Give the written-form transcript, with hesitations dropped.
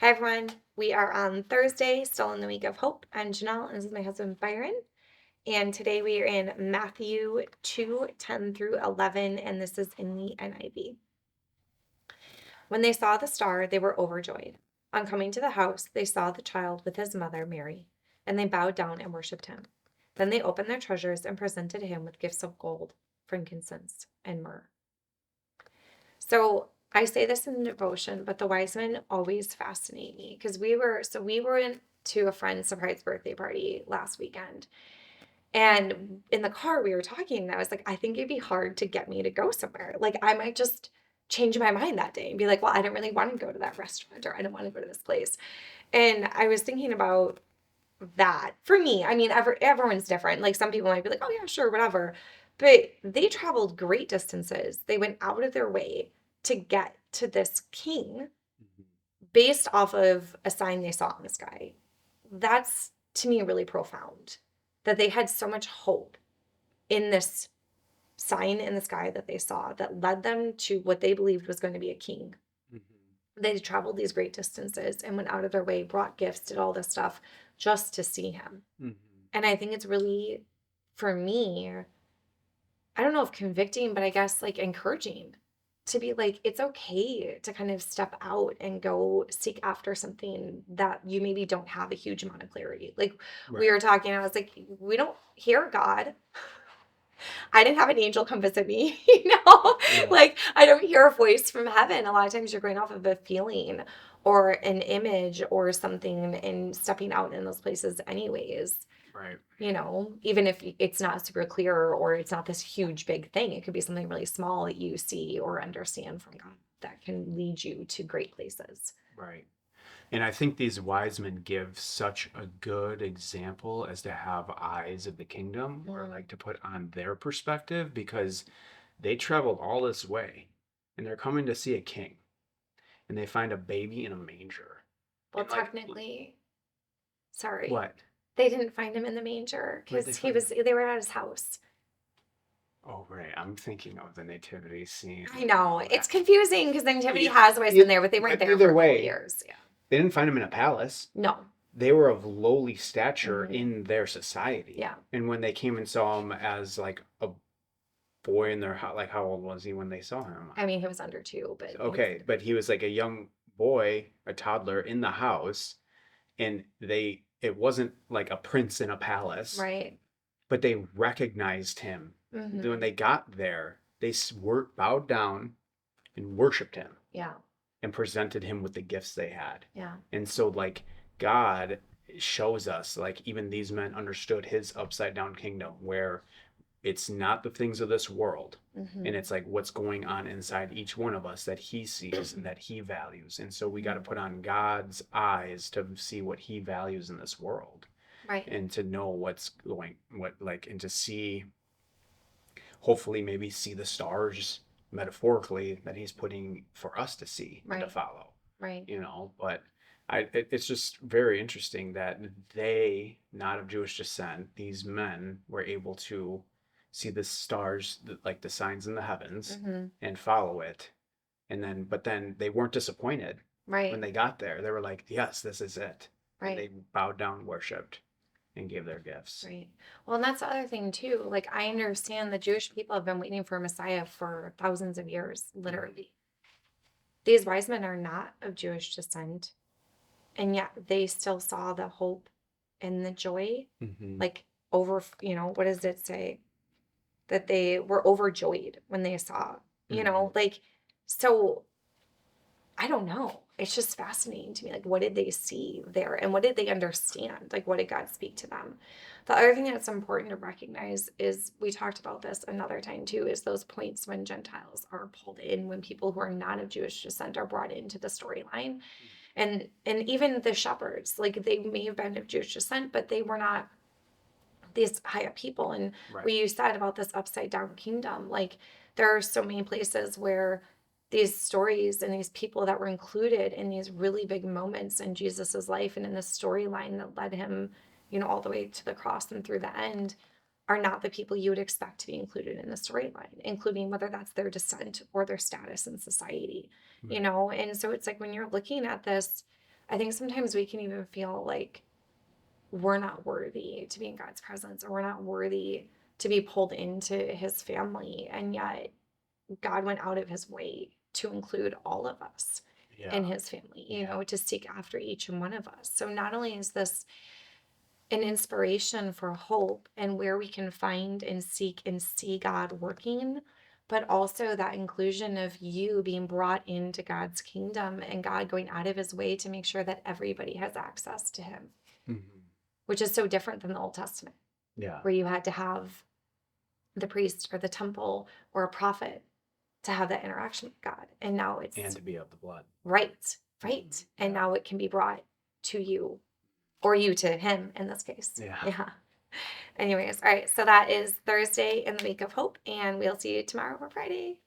Hi everyone. We are on Thursday, still in the week of hope. I'm Janelle, and this is my husband Byron. And today we are in Matthew 2:10 through 11, and this is in the NIV. When they saw the star, they were overjoyed. On coming to the house, they saw the child with his mother Mary, and they bowed down and worshipped him. Then they opened their treasures and presented him with gifts of gold, frankincense, and myrrh. So I say this in devotion, but the wise men always fascinate me because we were into a friend's surprise birthday party last weekend. And in the car we were talking, and I was like, I think it'd be hard to get me to go somewhere. Like I might just change my mind that day and be like, well, I don't really want to go to that restaurant or I don't want to go to this place. And I was thinking about that for me. I mean, everyone's different. Like some people might be like, oh yeah, sure, whatever. But they traveled great distances. They went out of their way to get to this king Mhm. based off of a sign they saw in the sky. That's to me really profound that they had so much hope in this sign in the sky that they saw that led them to what they believed was going to be a king. Mhm. They traveled these great distances and went out of their way, brought gifts, did all this stuff just to see him. Mhm. And I think it's really, for me, I don't know if convicting, but I guess like encouraging to be like, it's okay to kind of step out and go seek after something that you maybe don't have a huge amount of clarity. Like we Right. were talking, I was like, we don't hear God. I didn't have an angel come visit me, Yeah. like I don't hear a voice from heaven. A lot of times you're going off of a feeling or an image or something and stepping out in those places anyways. Right. Even if it's not super clear or it's not this huge big thing, it could be something really small that you see or understand from God that can lead you to great places. Right. And I think these wise men give such a good example as to have eyes of the kingdom or Mm. like to put on their perspective because they traveled all this way and they're coming to see a king and they find a baby in a manger. Well, And like, technically, sorry, what? they didn't find him in the manger Where'd they because find him? they were at his house. Oh, right. I'm thinking of the nativity scene. I know Oh, it's confusing because the nativity yeah. has always Yeah, been there, but they weren't but there for either a couple way, years. Yeah. they didn't find him in a palace. No. They were of lowly stature Hmm. in their society. Yeah. And when they came and saw him as like a boy in their house, like how old was he when they saw him? I mean, he was under two, but he was Okay, but he was like a young boy, a toddler in the house, and it wasn't like a prince in a palace, right. but they recognized him. When Hmm. they got there, they were bowed down and worshipped him Yeah. and presented him with the gifts they had. Yeah. And so like God shows us like even these men understood his upside down kingdom where it's not the things of this world and Hmm. it's like what's going on inside each one of us that he sees and that he values. And so we got to put on God's eyes to see what he values in this world Right. and to know what's going what like and to see hopefully maybe see the stars metaphorically that he's putting for us to see and to Right. follow, Right. but it's just very interesting that they, not of Jewish descent, these men were able to see the stars, like the signs in the heavens, Hmm. and follow it. But then they weren't disappointed when Right. they got there. They were like, yes, this is it. And Right. they bowed down, worshiped, and gave their gifts. Right. Well, and that's the other thing too. Like I understand the Jewish people have been waiting for a Messiah for thousands of years, literally. These wise men are not of Jewish descent, and yet they still saw the hope and the joy, Mm-hmm. like over, what does it say? That they were overjoyed when they saw, Mm-hmm. like, so I don't know. It's just fascinating to me. Like, what did they see there and what did they understand? Like, what did God speak to them? The other thing that's important to recognize is we talked about this another time too, is those points when Gentiles are pulled in, when people who are not of Jewish descent are brought into the storyline. And even the shepherds, like they may have been of Jewish descent, but they were not these high up people. And Right. what you said about this upside down kingdom, like there are so many places where these stories and these people that were included in these really big moments in Jesus's life and in the storyline that led him, all the way to the cross and through the end are not the people you would expect to be included in the storyline, including whether that's their descent or their status in society, Right. And so it's like when you're looking at this, I think sometimes we can even feel like we're not worthy to be in God's presence, or we're not worthy to be pulled into his family. And yet God went out of his way to include all of us in Yeah. his family, Yeah. to seek after each and one of us. So not only is this an inspiration for hope and where we can find and seek and see God working, but also that inclusion of you being brought into God's kingdom and God going out of his way to make sure that everybody has access to him, Mhm. which is so different than the Old Testament, Yeah. where you had to have the priest or the temple or a prophet to have that interaction with God. And now it's And to be of the blood. right, right. And Yeah. now it can be brought to you, or you to him in this case. Yeah. Yeah. Anyways, all right. So that is Thursday in the Week of Hope, and we'll see you tomorrow for Friday.